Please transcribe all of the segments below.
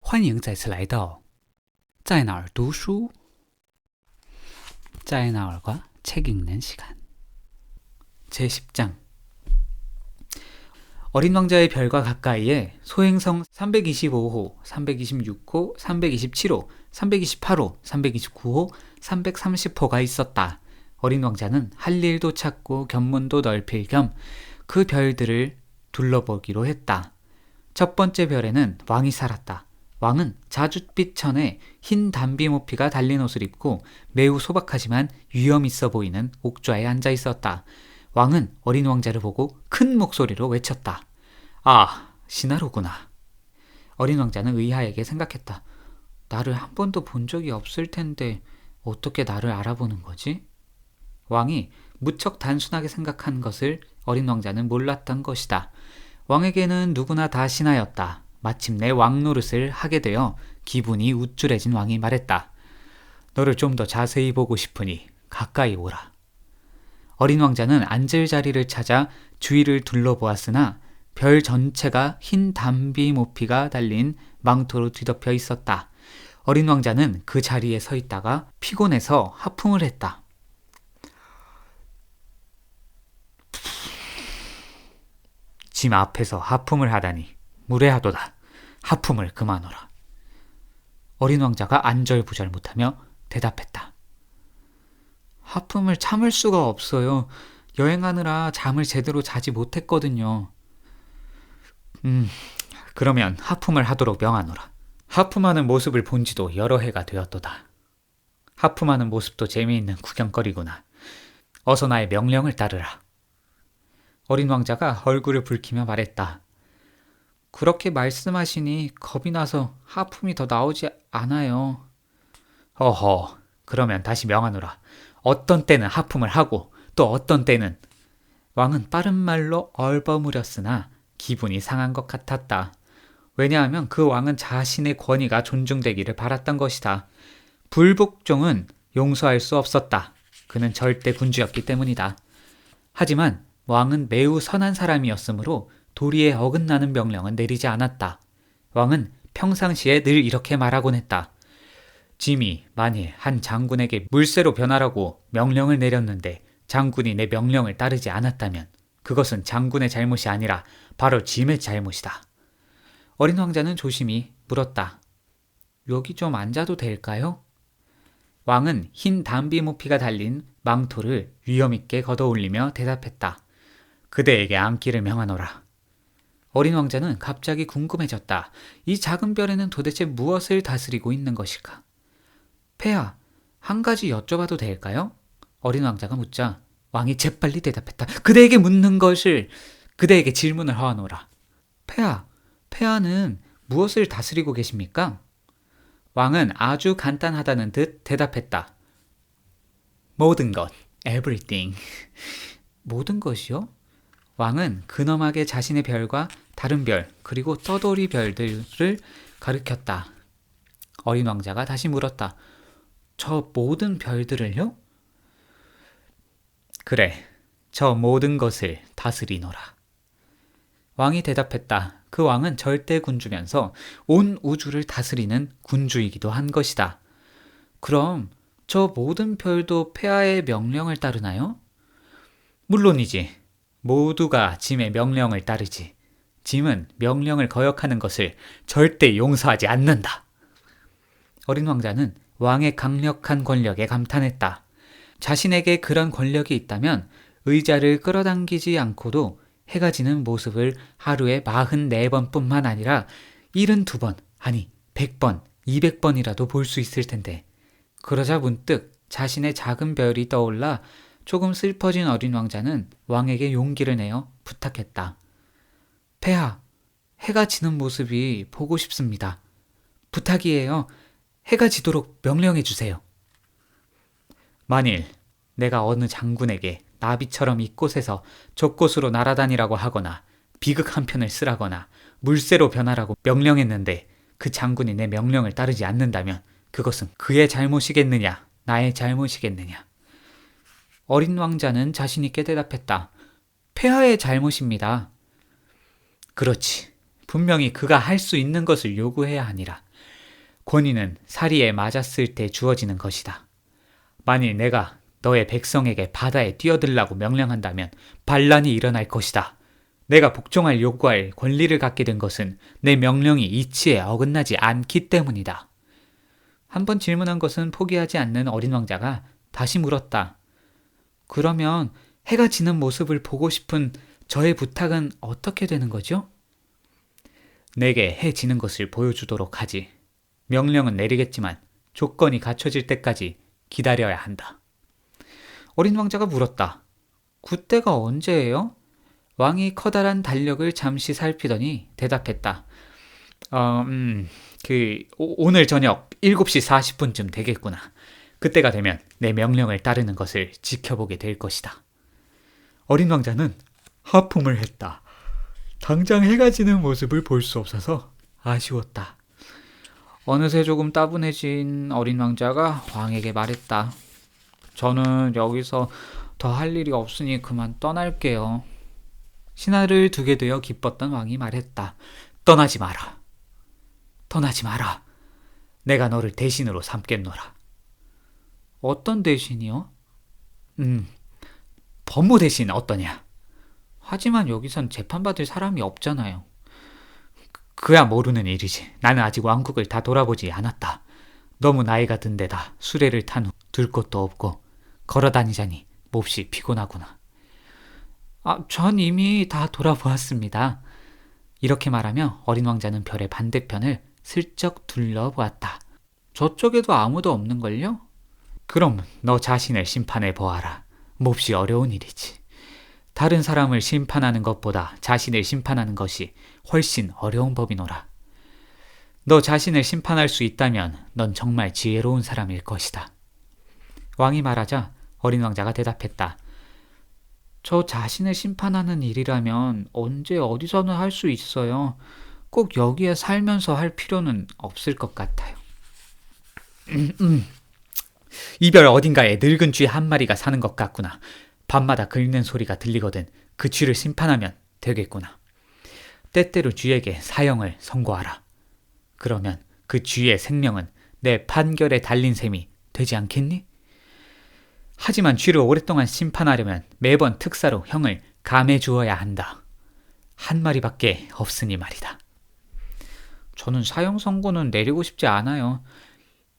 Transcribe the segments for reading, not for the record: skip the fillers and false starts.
欢迎再次来到在哪儿读书? 짜이나얼과 책 읽는 시간. 제10장. 어린 왕자의 별과 가까이에 소행성 325호, 326호, 327호, 328호, 329호, 330호가 있었다. 어린 왕자는 할 일도 찾고 견문도 넓힐 겸 그 별들을 둘러보기로 했다. 첫 번째 별에는 왕이 살았다. 왕은 자줏빛 천에 흰 담비 모피가 달린 옷을 입고 매우 소박하지만 위험 있어 보이는 옥좌에 앉아 있었다. 왕은 어린 왕자를 보고 큰 목소리로 외쳤다. 아, 신하로구나. 어린 왕자는 의아하게 생각했다. 나를 한 번도 본 적이 없을 텐데 어떻게 나를 알아보는 거지? 왕이 무척 단순하게 생각한 것을 어린 왕자는 몰랐던 것이다. 왕에게는 누구나 다 신하였다. 마침내 왕 노릇을 하게 되어 기분이 우쭐해진 왕이 말했다. 너를 좀 더 자세히 보고 싶으니 가까이 오라. 어린 왕자는 앉을 자리를 찾아 주위를 둘러보았으나 별 전체가 흰 담비 모피가 달린 망토로 뒤덮여 있었다. 어린 왕자는 그 자리에 서 있다가 피곤해서 하품을 했다. 짐 앞에서 하품을 하다니 무례하도다. 하품을 그만하라. 어린 왕자가 안절부절 못하며 대답했다. 하품을 참을 수가 없어요. 여행하느라 잠을 제대로 자지 못했거든요. 그러면 하품을 하도록 명하노라. 하품하는 모습을 본 지도 여러 해가 되었도다. 하품하는 모습도 재미있는 구경거리구나. 어서 나의 명령을 따르라. 어린 왕자가 얼굴을 붉히며 말했다. 그렇게 말씀하시니 겁이 나서 하품이 더 나오지 않아요. 어허, 그러면 다시 명하노라. 어떤 때는 하품을 하고 또 어떤 때는. 왕은 빠른 말로 얼버무렸으나 기분이 상한 것 같았다. 왜냐하면 그 왕은 자신의 권위가 존중되기를 바랐던 것이다. 불복종은 용서할 수 없었다. 그는 절대 군주였기 때문이다. 하지만 왕은 매우 선한 사람이었으므로 도리에 어긋나는 명령은 내리지 않았다. 왕은 평상시에 늘 이렇게 말하곤 했다. 짐이 만일 한 장군에게 물새로 변하라고 명령을 내렸는데 장군이 내 명령을 따르지 않았다면 그것은 장군의 잘못이 아니라 바로 짐의 잘못이다. 어린 왕자는 조심히 물었다. 여기 좀 앉아도 될까요? 왕은 흰 담비 모피가 달린 망토를 위엄있게 걷어올리며 대답했다. 그대에게 앉기를 명하노라. 어린 왕자는 갑자기 궁금해졌다. 이 작은 별에는 도대체 무엇을 다스리고 있는 것일까? 폐하, 한 가지 여쭤봐도 될까요? 어린 왕자가 묻자 왕이 재빨리 대답했다. 그대에게 묻는 것을 그대에게 질문을 하노라. 폐하, 폐하는 무엇을 다스리고 계십니까? 왕은 아주 간단하다는 듯 대답했다. 모든 것, everything. 모든 것이요? 왕은 근엄하게 자신의 별과 다른 별, 그리고 떠돌이 별들을 가리켰다. 어린 왕자가 다시 물었다. 저 모든 별들을요? 그래, 저 모든 것을 다스리노라. 왕이 대답했다. 그 왕은 절대 군주면서 온 우주를 다스리는 군주이기도 한 것이다. 그럼 저 모든 별도 폐하의 명령을 따르나요? 물론이지. 모두가 짐의 명령을 따르지. 짐은 명령을 거역하는 것을 절대 용서하지 않는다. 어린 왕자는 왕의 강력한 권력에 감탄했다. 자신에게 그런 권력이 있다면 의자를 끌어당기지 않고도 해가 지는 모습을 하루에 44번뿐만 아니라 72번, 아니 100번, 200번이라도 볼 수 있을 텐데. 그러자 문득 자신의 작은 별이 떠올라 조금 슬퍼진 어린 왕자는 왕에게 용기를 내어 부탁했다. 폐하, 해가 지는 모습이 보고 싶습니다. 부탁이에요. 해가 지도록 명령해 주세요. 만일 내가 어느 장군에게 나비처럼 이곳에서 저곳으로 날아다니라고 하거나 비극 한 편을 쓰라거나 물새로 변하라고 명령했는데 그 장군이 내 명령을 따르지 않는다면 그것은 그의 잘못이겠느냐, 나의 잘못이겠느냐. 어린 왕자는 자신 있게 대답했다. 폐하의 잘못입니다. 그렇지. 분명히 그가 할 수 있는 것을 요구해야 하니라. 권위는 사리에 맞았을 때 주어지는 것이다. 만일 내가 너의 백성에게 바다에 뛰어들라고 명령한다면 반란이 일어날 것이다. 내가 복종할 요구할 권리를 갖게 된 것은 내 명령이 이치에 어긋나지 않기 때문이다. 한 번 질문한 것은 포기하지 않는 어린 왕자가 다시 물었다. 그러면 해가 지는 모습을 보고 싶은 저의 부탁은 어떻게 되는 거죠? 내게 해 지는 것을 보여주도록 하지. 명령은 내리겠지만 조건이 갖춰질 때까지 기다려야 한다. 어린 왕자가 물었다. 그때가 언제예요? 왕이 커다란 달력을 잠시 살피더니 대답했다. 오늘 저녁 7시 40분쯤 되겠구나. 그때가 되면 내 명령을 따르는 것을 지켜보게 될 것이다. 어린 왕자는 하품을 했다. 당장 해가 지는 모습을 볼 수 없어서 아쉬웠다. 어느새 조금 따분해진 어린 왕자가 왕에게 말했다. 저는 여기서 더 할 일이 없으니 그만 떠날게요. 신하를 두게 되어 기뻤던 왕이 말했다. 떠나지 마라. 떠나지 마라. 내가 너를 대신으로 삼겠노라. 어떤 대신이요? 법무 대신 어떠냐? 하지만 여기선 재판받을 사람이 없잖아요. 그야 모르는 일이지. 나는 아직 왕국을 다 돌아보지 않았다. 너무 나이가 든 데다 수레를 탄 후 둘 곳도 없고 걸어다니자니 몹시 피곤하구나. 전 이미 다 돌아보았습니다. 이렇게 말하며 어린 왕자는 별의 반대편을 슬쩍 둘러보았다. 저쪽에도 아무도 없는걸요? 그럼 너 자신을 심판해 보아라. 몹시 어려운 일이지. 다른 사람을 심판하는 것보다 자신을 심판하는 것이 훨씬 어려운 법이노라. 너 자신을 심판할 수 있다면 넌 정말 지혜로운 사람일 것이다. 왕이 말하자 어린 왕자가 대답했다. 저 자신을 심판하는 일이라면 언제 어디서나 할 수 있어요. 꼭 여기에 살면서 할 필요는 없을 것 같아요. 이별 어딘가에 늙은 쥐 한 마리가 사는 것 같구나. 밤마다 긁는 소리가 들리거든. 그 쥐를 심판하면 되겠구나. 때때로 쥐에게 사형을 선고하라. 그러면 그 쥐의 생명은 내 판결에 달린 셈이 되지 않겠니? 하지만 쥐를 오랫동안 심판하려면 매번 특사로 형을 감해 주어야 한다. 한 마리밖에 없으니 말이다. 저는 사형 선고는 내리고 싶지 않아요.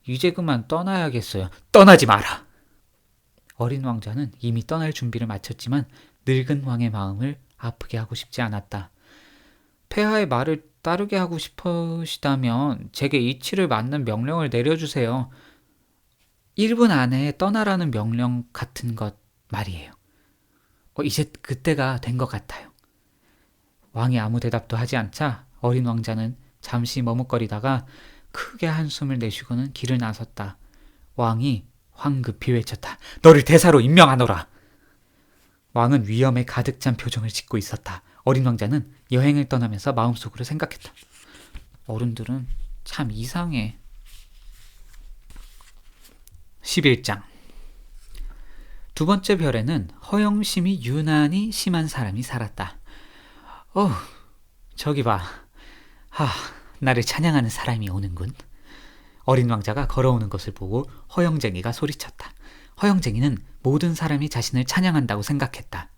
이제 그만 떠나야겠어요. 떠나지 마라. 어린 왕자는 이미 떠날 준비를 마쳤지만 늙은 왕의 마음을 아프게 하고 싶지 않았다. 폐하의 말을 따르게 하고 싶으시다면 제게 이치를 맞는 명령을 내려주세요. 1분 안에 떠나라는 명령 같은 것 말이에요. 이제 그때가 된 것 같아요. 왕이 아무 대답도 하지 않자 어린 왕자는 잠시 머뭇거리다가 크게 한숨을 내쉬고는 길을 나섰다. 왕이 황급히 외쳤다. 너를 대사로 임명하노라. 왕은 위험에 가득 찬 표정을 짓고 있었다. 어린 왕자는 여행을 떠나면서 마음속으로 생각했다. 어른들은 참 이상해. 11장. 두 번째 별에는 허영심이 유난히 심한 사람이 살았다. 저기 봐. 나를 찬양하는 사람이 오는군. 어린 왕자가 걸어오는 것을 보고 허영쟁이가 소리쳤다. 허영쟁이는 모든 사람이 자신을 찬양한다고 생각했다.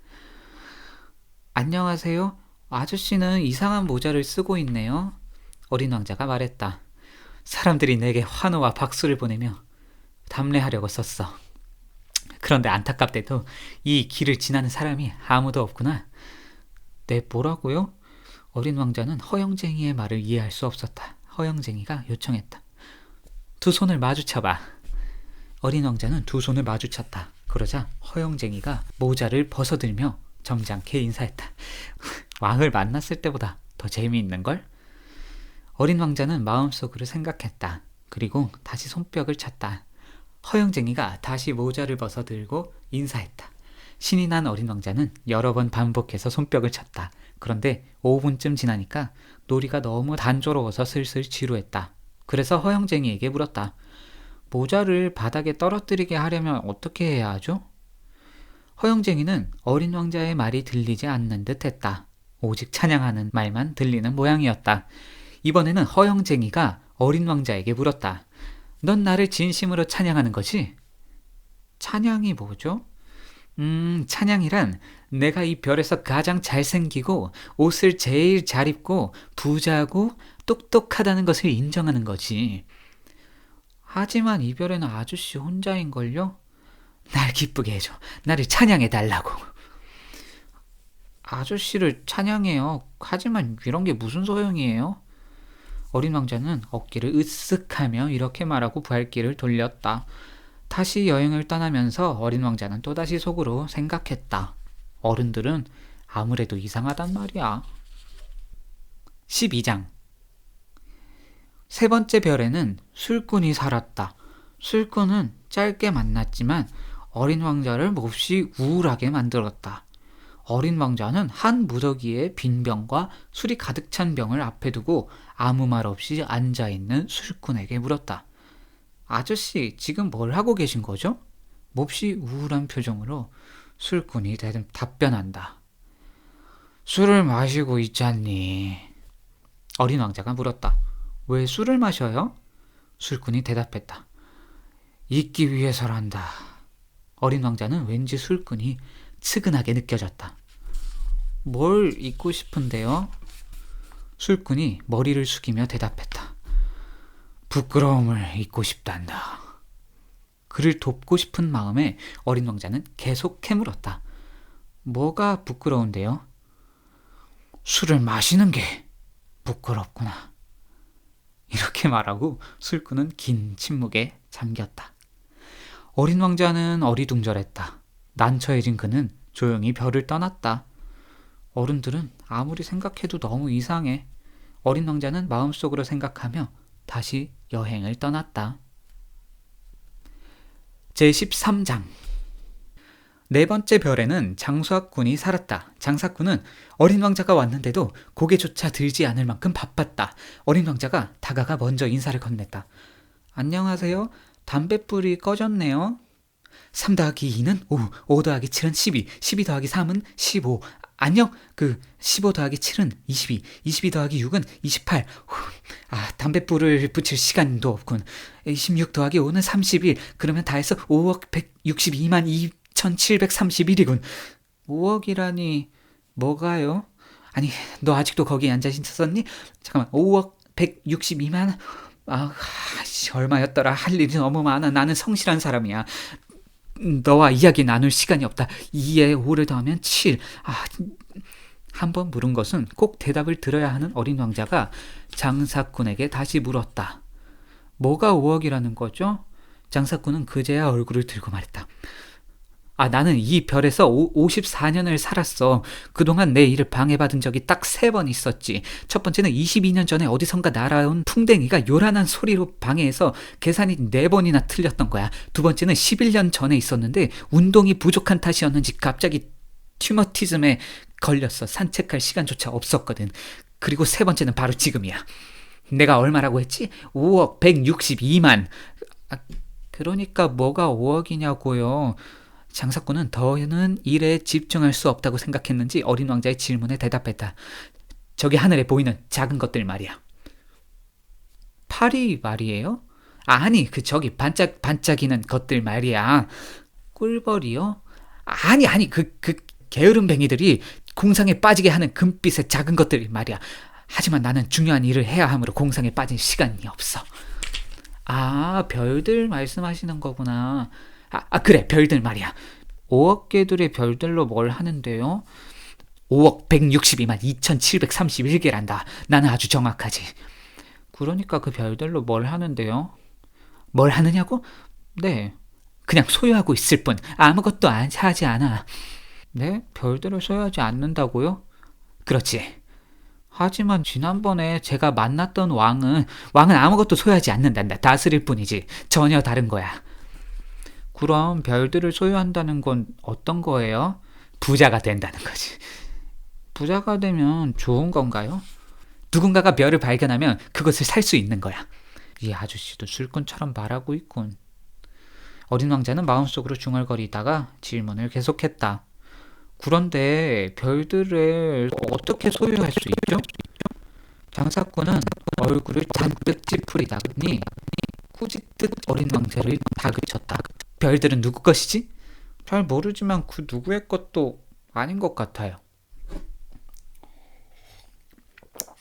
안녕하세요. 아저씨는 이상한 모자를 쓰고 있네요. 어린 왕자가 말했다. 사람들이 내게 환호와 박수를 보내며 담례하려고 썼어. 그런데 안타깝게도 이 길을 지나는 사람이 아무도 없구나. 네, 뭐라고요? 어린 왕자는 허영쟁이의 말을 이해할 수 없었다. 허영쟁이가 요청했다. 두 손을 마주쳐봐. 어린 왕자는 두 손을 마주쳤다. 그러자 허영쟁이가 모자를 벗어들며 점잖게 인사했다. 왕을 만났을 때보다 더 재미있는걸? 어린 왕자는 마음속으로 생각했다. 그리고 다시 손뼉을 쳤다. 허영쟁이가 다시 모자를 벗어들고 인사했다. 신이 난 어린 왕자는 여러 번 반복해서 손뼉을 쳤다. 그런데 5분쯤 지나니까 놀이가 너무 단조로워서 슬슬 지루했다. 그래서 허영쟁이에게 물었다. 모자를 바닥에 떨어뜨리게 하려면 어떻게 해야 하죠? 허영쟁이는 어린 왕자의 말이 들리지 않는 듯 했다. 오직 찬양하는 말만 들리는 모양이었다. 이번에는 허영쟁이가 어린 왕자에게 물었다. 넌 나를 진심으로 찬양하는 거지? 찬양이 뭐죠? 찬양이란 내가 이 별에서 가장 잘생기고 옷을 제일 잘 입고 부자고 똑똑하다는 것을 인정하는 거지. 하지만 이 별에는 아저씨 혼자인걸요? 날 기쁘게 해줘. 나를 찬양해달라고. 아저씨를 찬양해요. 하지만 이런 게 무슨 소용이에요? 어린 왕자는 어깨를 으쓱하며 이렇게 말하고 발길을 돌렸다. 다시 여행을 떠나면서 어린 왕자는 또다시 속으로 생각했다. 어른들은 아무래도 이상하단 말이야. 12장. 세 번째 별에는 술꾼이 살았다. 술꾼은 짧게 만났지만 어린 왕자를 몹시 우울하게 만들었다. 어린 왕자는 한 무더기에 빈 병과 술이 가득 찬 병을 앞에 두고 아무 말 없이 앉아있는 술꾼에게 물었다. 아저씨, 지금 뭘 하고 계신 거죠? 몹시 우울한 표정으로 술꾼이 답변한다. 술을 마시고 있잖니. 어린 왕자가 물었다. 왜 술을 마셔요? 술꾼이 대답했다. 잊기 위해서란다. 어린 왕자는 왠지 술꾼이 측은하게 느껴졌다. 뭘 잊고 싶은데요? 술꾼이 머리를 숙이며 대답했다. 부끄러움을 잊고 싶단다. 그를 돕고 싶은 마음에 어린 왕자는 계속 캐물었다. 뭐가 부끄러운데요? 술을 마시는 게 부끄럽구나. 이렇게 말하고 술꾼은 긴 침묵에 잠겼다. 어린 왕자는 어리둥절했다. 난처해진 그는 조용히 별을 떠났다. 어른들은 아무리 생각해도 너무 이상해. 어린 왕자는 마음속으로 생각하며 다시 여행을 떠났다. 제13장. 네 번째 별에는 장사꾼이 살았다. 장사꾼은 어린 왕자가 왔는데도 고개조차 들지 않을 만큼 바빴다. 어린 왕자가 다가가 먼저 인사를 건넸다. 안녕하세요. 담뱃불이 꺼졌네요. 3 더하기 2는 5 더하기 7은 12, 12 더하기 3은 15. 안녕? 15 더하기 7은 22, 22 더하기 6은 28. 담뱃불을 붙일 시간도 없군. 16 더하기 5는 31. 그러면 다 해서 5억 162만 2,731이군. 5억이라니 뭐가요? 아니, 너 아직도 거기 앉아 있었니? 잠깐만, 5억 162만... 얼마였더라. 할 일이 너무 많아. 나는 성실한 사람이야. 너와 이야기 나눌 시간이 없다. 2에 5를 더하면 7. 한 번 물은 것은 꼭 대답을 들어야 하는 어린 왕자가 장사꾼에게 다시 물었다. 뭐가 5억이라는 거죠? 장사꾼은 그제야 얼굴을 들고 말했다. 나는 이 별에서 54년을 살았어. 그동안 내 일을 방해받은 적이 딱 3번 있었지. 첫 번째는 22년 전에 어디선가 날아온 풍뎅이가 요란한 소리로 방해해서 계산이 4번이나 틀렸던 거야. 두 번째는 11년 전에 있었는데 운동이 부족한 탓이었는지 갑자기 튜머티즘에 걸렸어. 산책할 시간조차 없었거든. 그리고 세 번째는 바로 지금이야. 내가 얼마라고 했지? 5억 162만. 그러니까 뭐가 5억이냐고요. 장사꾼은 더는 일에 집중할 수 없다고 생각했는지 어린 왕자의 질문에 대답했다. 저기 하늘에 보이는 작은 것들 말이야. 파리 말이에요? 아니, 저기 반짝이는 것들 말이야. 꿀벌이요? 아니, 그 게으름뱅이들이 공상에 빠지게 하는 금빛의 작은 것들 말이야. 하지만 나는 중요한 일을 해야 하므로 공상에 빠질 시간이 없어. 별들 말씀하시는 거구나. 그래, 별들 말이야. 5억 개들의 별들로 뭘 하는데요? 5억 162만 2,731개란다. 나는 아주 정확하지. 그러니까 그 별들로 뭘 하는데요? 뭘 하느냐고? 네, 그냥 소유하고 있을 뿐 아무것도 하지 않아. 네? 별들을 소유하지 않는다고요? 그렇지. 하지만 지난번에 제가 만났던 왕은 아무것도 소유하지 않는단다. 다스릴 뿐이지. 전혀 다른 거야. 그럼 별들을 소유한다는 건 어떤 거예요? 부자가 된다는 거지. 부자가 되면 좋은 건가요? 누군가가 별을 발견하면 그것을 살 수 있는 거야. 이 아저씨도 술꾼처럼 말하고 있군. 어린 왕자는 마음속으로 중얼거리다가 질문을 계속했다. 그런데 별들을 어떻게 소유할 수 있죠? 장사꾼은 얼굴을 잔뜩 찌푸리다니 꾸짖듯 어린 왕자를 다그쳤다. 별들은 누구 것이지? 잘 모르지만 그 누구의 것도 아닌 것 같아요.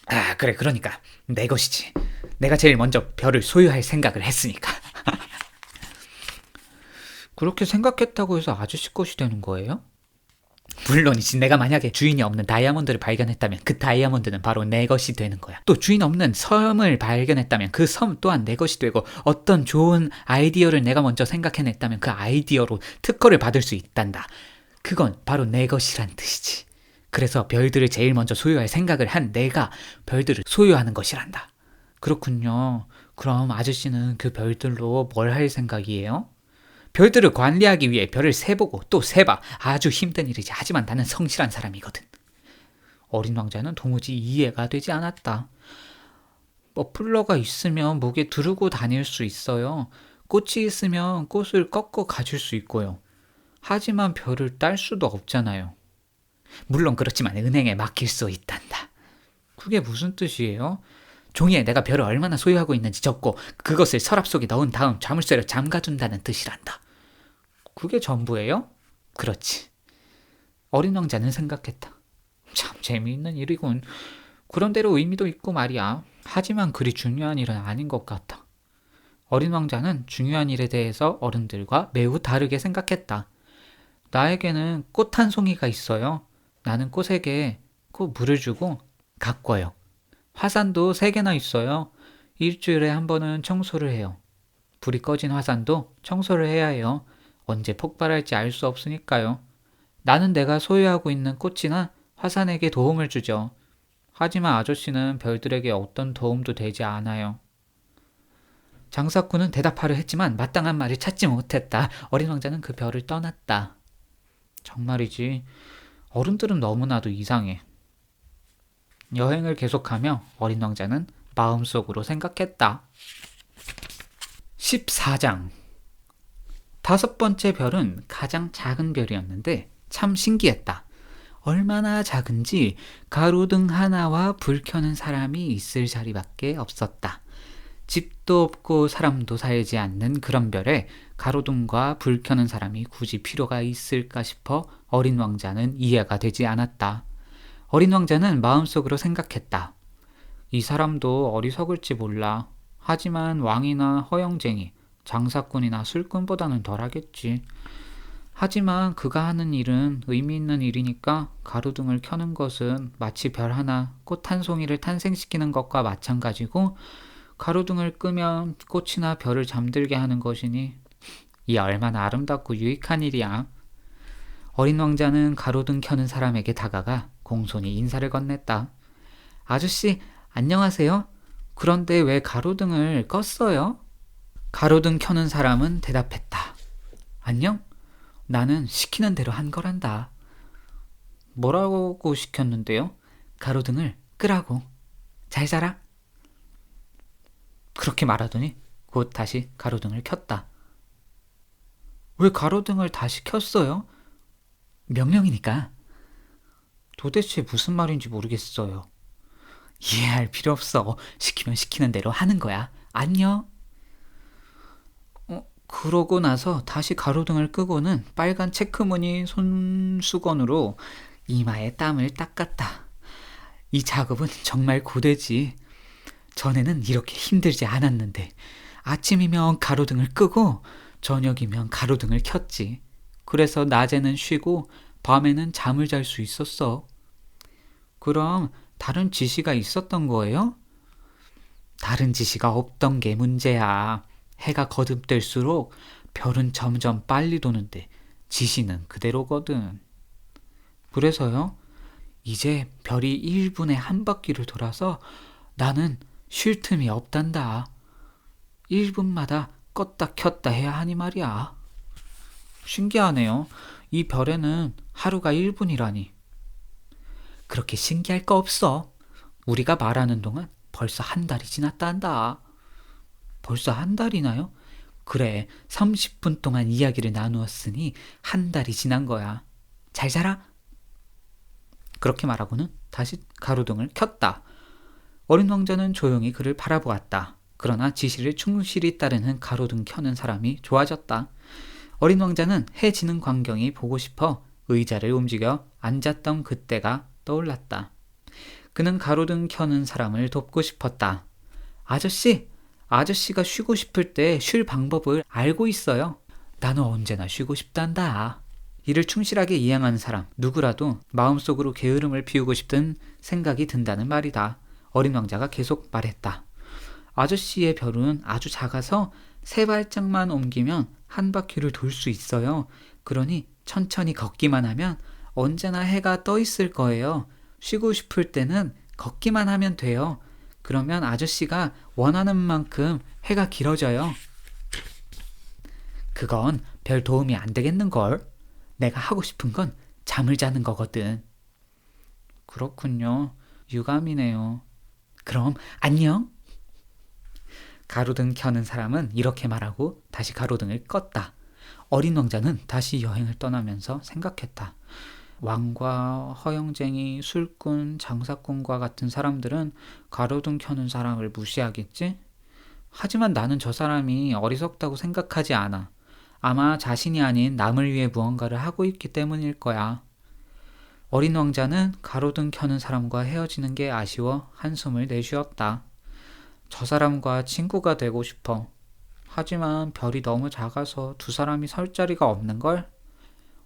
아, 그래, 그러니까 내 것이지. 내가 제일 먼저 별을 소유할 생각을 했으니까. 그렇게 생각했다고 해서 아저씨 것이 되는 거예요? 물론이지. 내가 만약에 주인이 없는 다이아몬드를 발견했다면 그 다이아몬드는 바로 내 것이 되는 거야. 또 주인 없는 섬을 발견했다면 그 섬 또한 내 것이 되고, 어떤 좋은 아이디어를 내가 먼저 생각해냈다면 그 아이디어로 특허를 받을 수 있단다. 그건 바로 내 것이란 뜻이지. 그래서 별들을 제일 먼저 소유할 생각을 한 내가 별들을 소유하는 것이란다. 그렇군요. 그럼 아저씨는 그 별들로 뭘 할 생각이에요? 별들을 관리하기 위해 별을 세보고 또 세봐. 아주 힘든 일이지. 하지만 나는 성실한 사람이거든. 어린 왕자는 도무지 이해가 되지 않았다. 머플러가 있으면 목에 두르고 다닐 수 있어요. 꽃이 있으면 꽃을 꺾어 가질 수 있고요. 하지만 별을 딸 수도 없잖아요. 물론 그렇지만 은행에 맡길 수 있단다. 그게 무슨 뜻이에요? 종이에 내가 별을 얼마나 소유하고 있는지 적고 그것을 서랍 속에 넣은 다음 자물쇠로 잠가둔다는 뜻이란다. 그게 전부예요? 그렇지. 어린 왕자는 생각했다. 참 재미있는 일이군. 그런대로 의미도 있고 말이야. 하지만 그리 중요한 일은 아닌 것 같아. 어린 왕자는 중요한 일에 대해서 어른들과 매우 다르게 생각했다. 나에게는 꽃 한 송이가 있어요. 나는 꽃에게 꼭 물을 주고 가꿔요. 화산도 3개나 있어요. 일주일에 한 번은 청소를 해요. 불이 꺼진 화산도 청소를 해야 해요. 언제 폭발할지 알 수 없으니까요. 나는 내가 소유하고 있는 꽃이나 화산에게 도움을 주죠. 하지만 아저씨는 별들에게 어떤 도움도 되지 않아요. 장사꾼은 대답하려 했지만 마땅한 말을 찾지 못했다. 어린 왕자는 그 별을 떠났다. 정말이지. 어른들은 너무나도 이상해. 여행을 계속하며 어린 왕자는 마음속으로 생각했다. 14장. 5번째 별은 가장 작은 별이었는데 참 신기했다. 얼마나 작은지 가로등 하나와 불 켜는 사람이 있을 자리밖에 없었다. 집도 없고 사람도 살지 않는 그런 별에 가로등과 불 켜는 사람이 굳이 필요가 있을까 싶어 어린 왕자는 이해가 되지 않았다. 어린 왕자는 마음속으로 생각했다. 이 사람도 어리석을지 몰라. 하지만 왕이나 허영쟁이, 장사꾼이나 술꾼보다는 덜하겠지. 하지만 그가 하는 일은 의미 있는 일이니까 가로등을 켜는 것은 마치 별 하나, 꽃 한 송이를 탄생시키는 것과 마찬가지고 가로등을 끄면 꽃이나 별을 잠들게 하는 것이니 이 얼마나 아름답고 유익한 일이야. 어린 왕자는 가로등 켜는 사람에게 다가가 공손히 인사를 건넸다. 아저씨, 안녕하세요. 그런데 왜 가로등을 껐어요? 가로등 켜는 사람은 대답했다. 안녕? 나는 시키는 대로 한 거란다. 뭐라고 시켰는데요? 가로등을 끄라고. 잘 자라. 그렇게 말하더니 곧 다시 가로등을 켰다. 왜 가로등을 다시 켰어요? 명령이니까. 도대체 무슨 말인지 모르겠어요. 이해할 필요 없어. 시키면 시키는 대로 하는 거야. 안녕. 그러고 나서 다시 가로등을 끄고는 빨간 체크무늬 손수건으로 이마에 땀을 닦았다. 이 작업은 정말 고되지. 전에는 이렇게 힘들지 않았는데 아침이면 가로등을 끄고 저녁이면 가로등을 켰지. 그래서 낮에는 쉬고 밤에는 잠을 잘 수 있었어. 그럼 다른 지시가 있었던 거예요? 다른 지시가 없던 게 문제야. 해가 거듭될수록 별은 점점 빨리 도는데 지시는 그대로거든. 그래서요? 이제 별이 1분에 한 바퀴를 돌아서 나는 쉴 틈이 없단다. 1분마다 껐다 켰다 해야 하니 말이야. 신기하네요. 이 별에는 하루가 1분이라니. 그렇게 신기할 거 없어. 우리가 말하는 동안 벌써 한 달이 지났단다. 벌써 한 달이나요? 그래, 30분 동안 이야기를 나누었으니 한 달이 지난 거야. 잘 자라. 그렇게 말하고는 다시 가로등을 켰다. 어린 왕자는 조용히 그를 바라보았다. 그러나 지시를 충실히 따르는 가로등 켜는 사람이 좋아졌다. 어린 왕자는 해 지는 광경이 보고 싶어 의자를 움직여 앉았던 그때가 떠올랐다. 그는 가로등 켜는 사람을 돕고 싶었다. 아저씨가 쉬고 싶을 때 쉴 방법을 알고 있어요. 나는 언제나 쉬고 싶단다. 이를 충실하게 이행하는 사람, 누구라도 마음속으로 게으름을 피우고 싶은 생각이 든다는 말이다. 어린 왕자가 계속 말했다. 아저씨의 별은 아주 작아서 3발짝만 옮기면 한 바퀴를 돌 수 있어요. 그러니 천천히 걷기만 하면 언제나 해가 떠 있을 거예요. 쉬고 싶을 때는 걷기만 하면 돼요. 그러면 아저씨가 원하는 만큼 해가 길어져요. 그건 별 도움이 안 되겠는걸? 내가 하고 싶은 건 잠을 자는 거거든. 그렇군요. 유감이네요. 그럼 안녕. 가로등 켜는 사람은 이렇게 말하고 다시 가로등을 껐다. 어린 왕자는 다시 여행을 떠나면서 생각했다. 왕과 허영쟁이, 술꾼, 장사꾼과 같은 사람들은 가로등 켜는 사람을 무시하겠지? 하지만 나는 저 사람이 어리석다고 생각하지 않아. 아마 자신이 아닌 남을 위해 무언가를 하고 있기 때문일 거야. 어린 왕자는 가로등 켜는 사람과 헤어지는 게 아쉬워 한숨을 내쉬었다. 저 사람과 친구가 되고 싶어. 하지만 별이 너무 작아서 두 사람이 설 자리가 없는걸?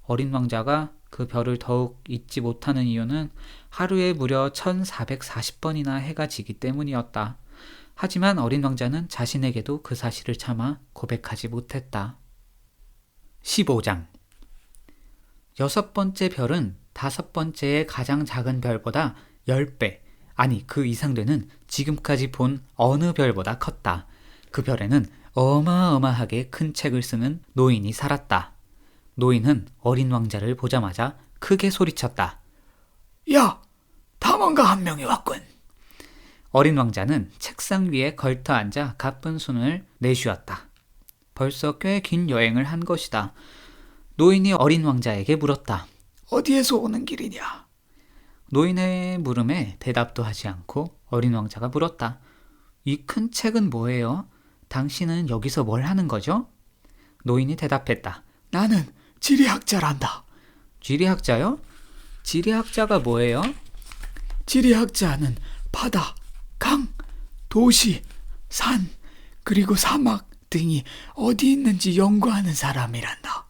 어린 왕자가 그 별을 더욱 잊지 못하는 이유는 하루에 무려 1440번이나 해가 지기 때문이었다. 하지만 어린 왕자는 자신에게도 그 사실을 차마 고백하지 못했다. 15장 6번째 별은 5번째의 가장 작은 별보다 10배, 아니 그 이상 되는 지금까지 본 어느 별보다 컸다. 그 별에는 어마어마하게 큰 책을 쓰는 노인이 살았다. 노인은 어린 왕자를 보자마자 크게 소리쳤다. 야! 탐험가 한 명이 왔군. 어린 왕자는 책상 위에 걸터 앉아 가쁜 손을 내쉬었다. 벌써 꽤 긴 여행을 한 것이다. 노인이 어린 왕자에게 물었다. 어디에서 오는 길이냐? 노인의 물음에 대답도 하지 않고 어린 왕자가 물었다. 이 큰 책은 뭐예요? 당신은 여기서 뭘 하는 거죠? 노인이 대답했다. 나는 지리학자란다. 지리학자요? 지리학자가 뭐예요? 지리학자는 바다, 강, 도시, 산, 그리고 사막 등이 어디 있는지 연구하는 사람이란다.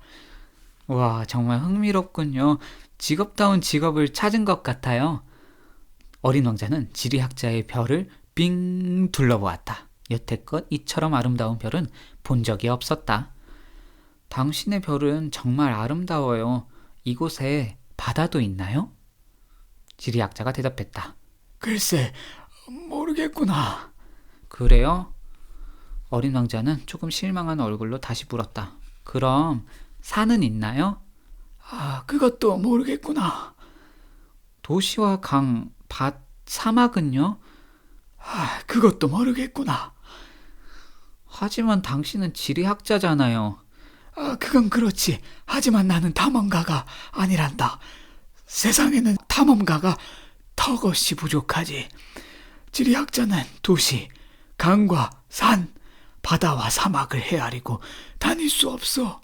와, 정말 흥미롭군요. 직업다운 직업을 찾은 것 같아요. 어린 왕자는 지리학자의 별을 빙 둘러보았다. 여태껏 이처럼 아름다운 별은 본 적이 없었다. 당신의 별은 정말 아름다워요. 이곳에 바다도 있나요? 지리학자가 대답했다. 글쎄, 모르겠구나. 그래요? 어린 왕자는 조금 실망한 얼굴로 다시 물었다. 그럼 산은 있나요? 그것도 모르겠구나. 도시와 강, 밭, 사막은요? 그것도 모르겠구나. 하지만 당신은 지리학자잖아요. 그건 그렇지. 하지만 나는 탐험가가 아니란다. 세상에는 탐험가가 턱없이 부족하지. 지리학자는 도시, 강과 산, 바다와 사막을 헤아리고 다닐 수 없어.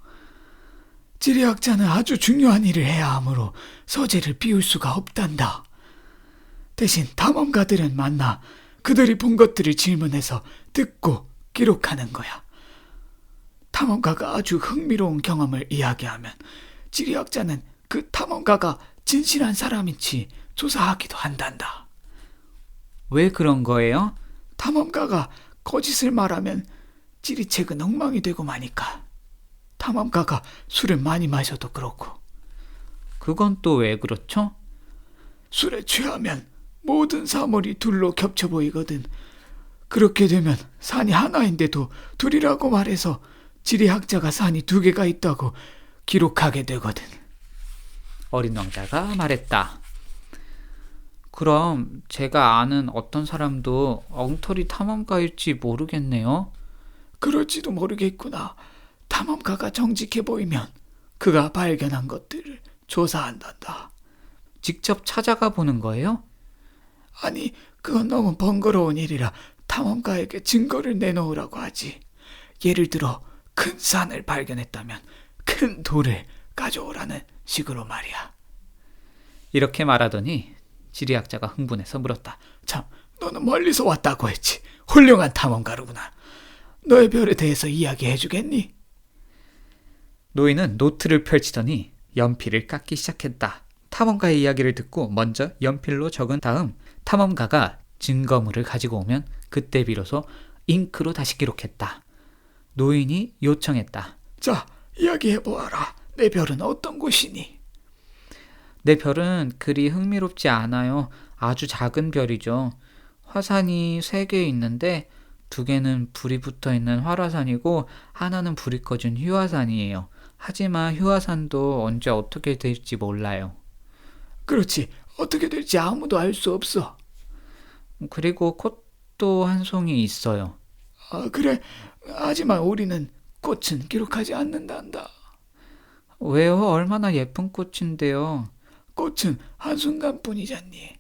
지리학자는 아주 중요한 일을 해야 하므로 서재를 비울 수가 없단다. 대신 탐험가들은 만나 그들이 본 것들을 질문해서 듣고 기록하는 거야. 탐험가가 아주 흥미로운 경험을 이야기하면 지리학자는 그 탐험가가 진실한 사람인지 조사하기도 한단다. 왜 그런 거예요? 탐험가가 거짓을 말하면 지리책은 엉망이 되고 마니까. 탐험가가 술을 많이 마셔도 그렇고. 그건 또 왜 그렇죠? 술에 취하면 모든 사물이 둘로 겹쳐 보이거든. 그렇게 되면 산이 하나인데도 둘이라고 말해서 지리학자가 산이 2개가 있다고 기록하게 되거든. 어린 왕자가 말했다. 그럼 제가 아는 어떤 사람도 엉터리 탐험가일지 모르겠네요. 그럴지도 모르겠구나. 탐험가가 정직해 보이면 그가 발견한 것들을 조사한단다. 직접 찾아가 보는 거예요? 아니, 그건 너무 번거로운 일이라 탐험가에게 증거를 내놓으라고 하지. 예를 들어 큰 산을 발견했다면 큰 돌을 가져오라는 식으로 말이야. 이렇게 말하더니 지리학자가 흥분해서 물었다. 참, 너는 멀리서 왔다고 했지. 훌륭한 탐험가로구나. 너의 별에 대해서 이야기해주겠니? 노인은 노트를 펼치더니 연필을 깎기 시작했다. 탐험가의 이야기를 듣고 먼저 연필로 적은 다음 탐험가가 증거물을 가지고 오면 그때 비로소 잉크로 다시 기록했다. 노인이 요청했다. 자, 이야기해보아라. 내 별은 어떤 곳이니? 내 별은 그리 흥미롭지 않아요. 아주 작은 별이죠. 화산이 3개 있는데 2개는 불이 붙어있는 활화산이고 하나는 불이 꺼진 휴화산이에요. 하지만 휴화산도 언제 어떻게 될지 몰라요. 그렇지. 어떻게 될지 아무도 알 수 없어. 그리고 꽃도 한 송이 있어요. 아, 그래. 하지만 우리는 꽃은 기록하지 않는단다. 왜요? 얼마나 예쁜 꽃인데요. 꽃은 한순간뿐이잖니.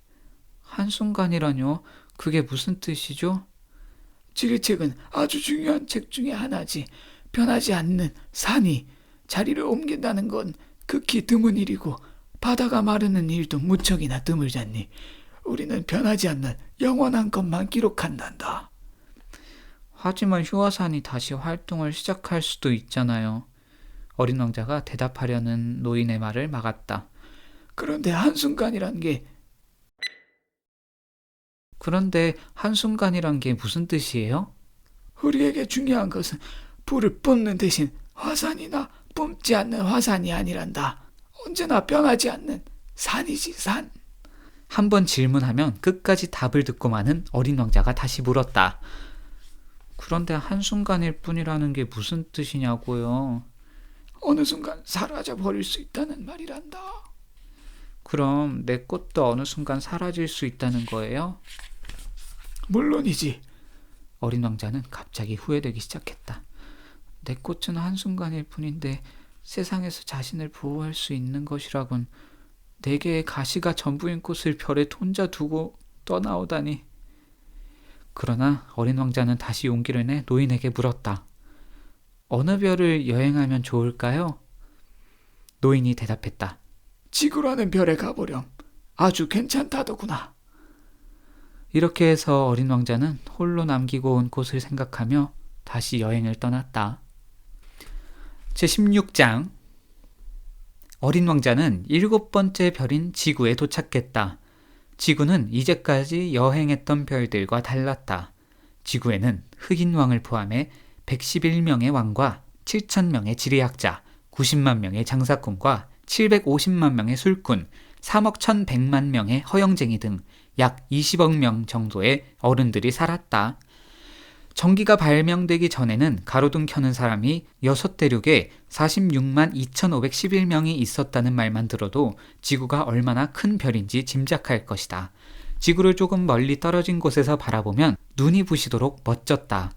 한순간이라뇨? 그게 무슨 뜻이죠? 지리책은 아주 중요한 책 중에 하나지. 변하지 않는 산이 자리를 옮긴다는 건 극히 드문 일이고 바다가 마르는 일도 무척이나 드물잖니. 우리는 변하지 않는 영원한 것만 기록한단다. 하지만 휴화산이 다시 활동을 시작할 수도 있잖아요. 어린 왕자가 대답하려는 노인의 말을 막았다. 그런데 한순간이란 게 무슨 뜻이에요? 우리에게 중요한 것은 불을 뿜는 대신 화산이나 뿜지 않는 화산이 아니란다. 언제나 변하지 않는 산이지, 산. 한 번 질문하면 끝까지 답을 듣고 마는 어린 왕자가 다시 물었다. 그런데 한순간일 뿐이라는 게 무슨 뜻이냐고요? 어느 순간 사라져 버릴 수 있다는 말이란다. 그럼 내 꽃도 어느 순간 사라질 수 있다는 거예요? 물론이지. 어린 왕자는 갑자기 후회되기 시작했다. 내 꽃은 한순간일 뿐인데 세상에서 자신을 보호할 수 있는 것이라곤 4개의 가시가 전부인 꽃을 별에 혼자 두고 떠나오다니. 그러나 어린 왕자는 다시 용기를 내 노인에게 물었다. 어느 별을 여행하면 좋을까요? 노인이 대답했다. 지구라는 별에 가보렴. 아주 괜찮다더구나. 이렇게 해서 어린 왕자는 홀로 남기고 온 곳을 생각하며 다시 여행을 떠났다. 제16장. 어린 왕자는 7번째 별인 지구에 도착했다. 지구는 이제까지 여행했던 별들과 달랐다. 지구에는 흑인 왕을 포함해 111명의 왕과 7,000명의 지리학자, 90만 명의 장사꾼과 750만 명의 술꾼, 3억 1,100만 명의 허영쟁이 등 약 20억 명 정도의 어른들이 살았다. 전기가 발명되기 전에는 가로등 켜는 사람이 6대륙에 46만 2,511명이 있었다는 말만 들어도 지구가 얼마나 큰 별인지 짐작할 것이다. 지구를 조금 멀리 떨어진 곳에서 바라보면 눈이 부시도록 멋졌다.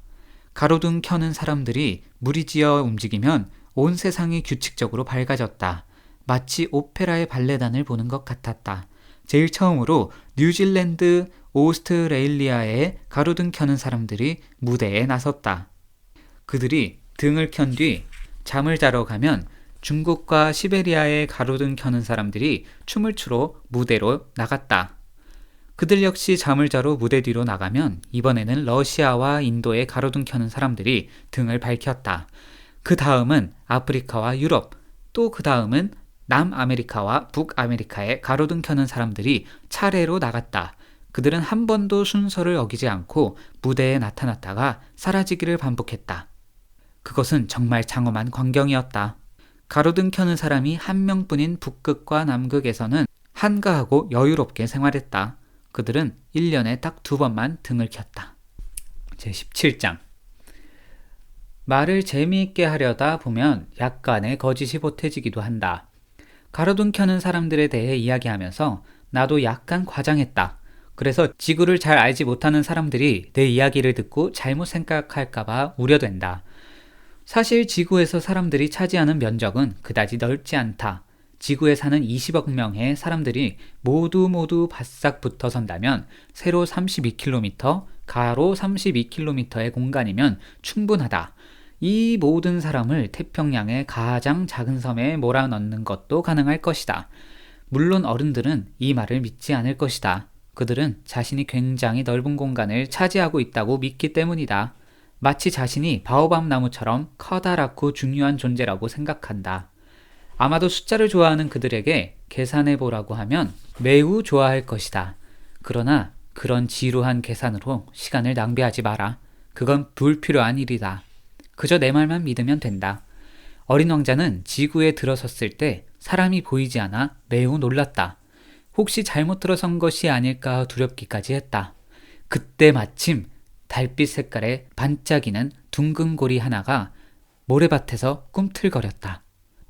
가로등 켜는 사람들이 무리지어 움직이면 온 세상이 규칙적으로 밝아졌다. 마치 오페라의 발레단을 보는 것 같았다. 제일 처음으로 뉴질랜드, 오스트레일리아에 가로등 켜는 사람들이 무대에 나섰다. 그들이 등을 켠 뒤 잠을 자러 가면 중국과 시베리아에 가로등 켜는 사람들이 춤을 추러 무대로 나갔다. 그들 역시 잠을 자러 무대 뒤로 나가면 이번에는 러시아와 인도에 가로등 켜는 사람들이 등을 밝혔다. 그 다음은 아프리카와 유럽, 또 그 다음은 남아메리카와 북아메리카에 가로등 켜는 사람들이 차례로 나갔다. 그들은 한 번도 순서를 어기지 않고 무대에 나타났다가 사라지기를 반복했다. 그것은 정말 장엄한 광경이었다. 가로등 켜는 사람이 한 명뿐인 북극과 남극에서는 한가하고 여유롭게 생활했다. 그들은 1년에 딱 2번만 등을 켰다. 제17장. 말을 재미있게 하려다 보면 약간의 거짓이 보태지기도 한다. 가로등 켜는 사람들에 대해 이야기하면서 나도 약간 과장했다. 그래서 지구를 잘 알지 못하는 사람들이 내 이야기를 듣고 잘못 생각할까봐 우려된다. 사실 지구에서 사람들이 차지하는 면적은 그다지 넓지 않다. 지구에 사는 20억 명의 사람들이 모두 바싹 붙어 선다면 세로 32km, 가로 32km의 공간이면 충분하다. 이 모든 사람을 태평양의 가장 작은 섬에 몰아넣는 것도 가능할 것이다. 물론 어른들은 이 말을 믿지 않을 것이다. 그들은 자신이 굉장히 넓은 공간을 차지하고 있다고 믿기 때문이다. 마치 자신이 바오밥 나무처럼 커다랗고 중요한 존재라고 생각한다. 아마도 숫자를 좋아하는 그들에게 계산해보라고 하면 매우 좋아할 것이다. 그러나 그런 지루한 계산으로 시간을 낭비하지 마라. 그건 불필요한 일이다. 그저 내 말만 믿으면 된다. 어린 왕자는 지구에 들어섰을 때 사람이 보이지 않아 매우 놀랐다. 혹시 잘못 들어선 것이 아닐까 두렵기까지 했다. 그때 마침 달빛 색깔의 반짝이는 둥근 고리 하나가 모래밭에서 꿈틀거렸다.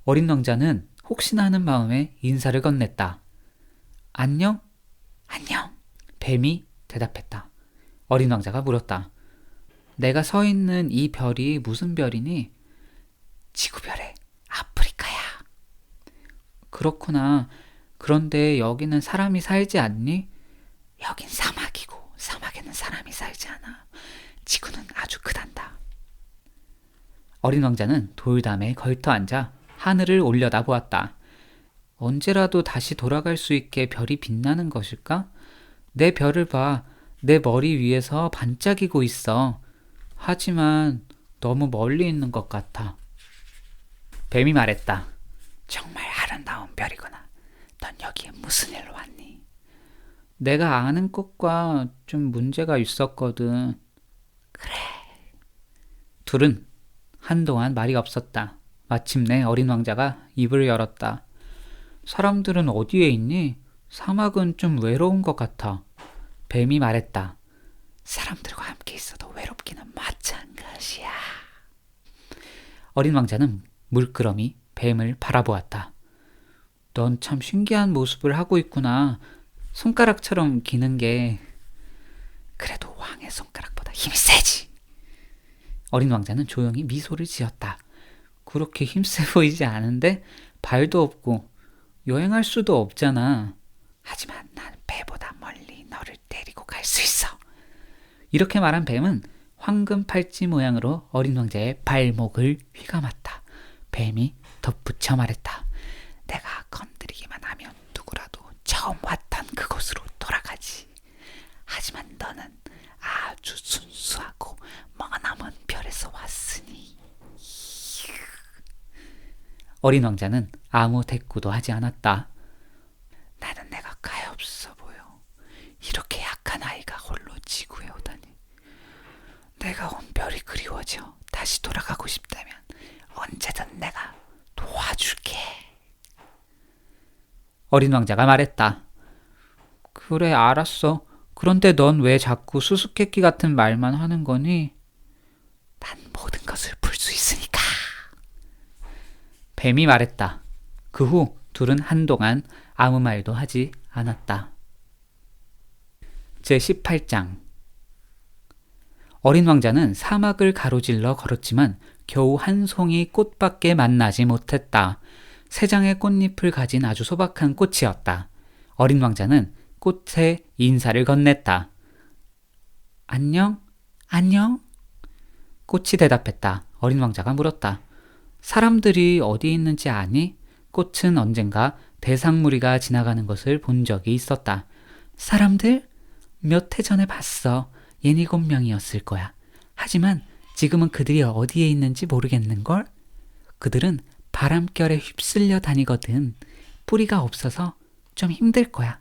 어린 왕자는 혹시나 하는 마음에 인사를 건넸다. 안녕? 안녕. 뱀이 대답했다. 어린 왕자가 물었다. 내가 서 있는 이 별이 무슨 별이니? 지구별의 아프리카야. 그렇구나. 그런데 여기는 사람이 살지 않니? 여긴 사막이고 사막에는 사람이 살지 않아. 지구는 아주 크단다. 어린 왕자는 돌담에 걸터 앉아 하늘을 올려다 보았다. 언제라도 다시 돌아갈 수 있게 별이 빛나는 것일까? 내 별을 봐. 내 머리 위에서 반짝이고 있어. 하지만 너무 멀리 있는 것 같아. 뱀이 말했다. 정말 아름다운 별이구나. 넌 여기에 무슨 일로 왔니? 내가 아는 꽃과 좀 문제가 있었거든. 그래. 둘은 한동안 말이 없었다. 마침내 어린 왕자가 입을 열었다. 사람들은 어디에 있니? 사막은 좀 외로운 것 같아. 뱀이 말했다. 사람들과 함께 있어도 외롭기는 마찬가지야. 어린 왕자는 물끄러미 뱀을 바라보았다. 넌 참 신기한 모습을 하고 있구나. 손가락처럼 기는 게. 그래도 왕의 손가락보다 힘이 세지. 어린 왕자는 조용히 미소를 지었다. 그렇게 힘세 보이지 않은데 발도 없고 여행할 수도 없잖아. 하지만 난 배보다 멀리 너를 데리고 갈 수 있어. 이렇게 말한 뱀은 황금 팔찌 모양으로 어린 왕자의 발목을 휘감았다. 뱀이 덧붙여 말했다. 내가 건드리기만 하면 누구라도 처음 왔던 그곳으로 돌아가지. 하지만 너는 아주 순수하고 머나먼 별에서 왔으니. 어린 왕자는 아무 대꾸도 하지 않았다. 나는 내가 가엾어 보여. 이렇게 약한 아이가 홀로 지구에 오다니. 내가 온 별이 그리워져. 다시 돌아가고 싶다면 언제든 내가 도와줄게. 어린 왕자가 말했다. 그래, 알았어. 그런데 넌 왜 자꾸 수수께끼 같은 말만 하는 거니? 난 모든 것을 풀 수 있으니까. 뱀이 말했다. 그 후 둘은 한동안 아무 말도 하지 않았다. 제18장. 어린 왕자는 사막을 가로질러 걸었지만 겨우 한 송이 꽃밖에 만나지 못했다. 세 장의 꽃잎을 가진 아주 소박한 꽃이었다. 어린 왕자는 꽃에 인사를 건넸다. 안녕? 안녕? 꽃이 대답했다. 어린 왕자가 물었다. 사람들이 어디 있는지 아니? 꽃은 언젠가 대상무리가 지나가는 것을 본 적이 있었다. 사람들? 몇 해 전에 봤어. 7명이었을 거야. 하지만 지금은 그들이 어디에 있는지 모르겠는걸? 그들은 바람결에 휩쓸려 다니거든. 뿌리가 없어서 좀 힘들 거야.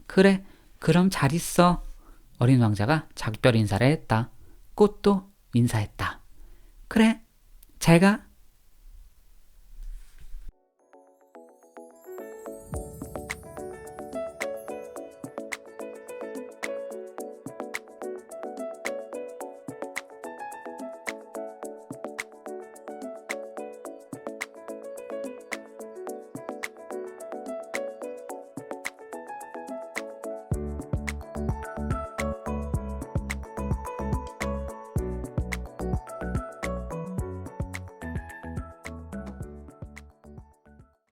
그래, 그럼 잘 있어. 어린 왕자가 작별 인사를 했다. 꽃도 인사했다. 그래, 잘 가.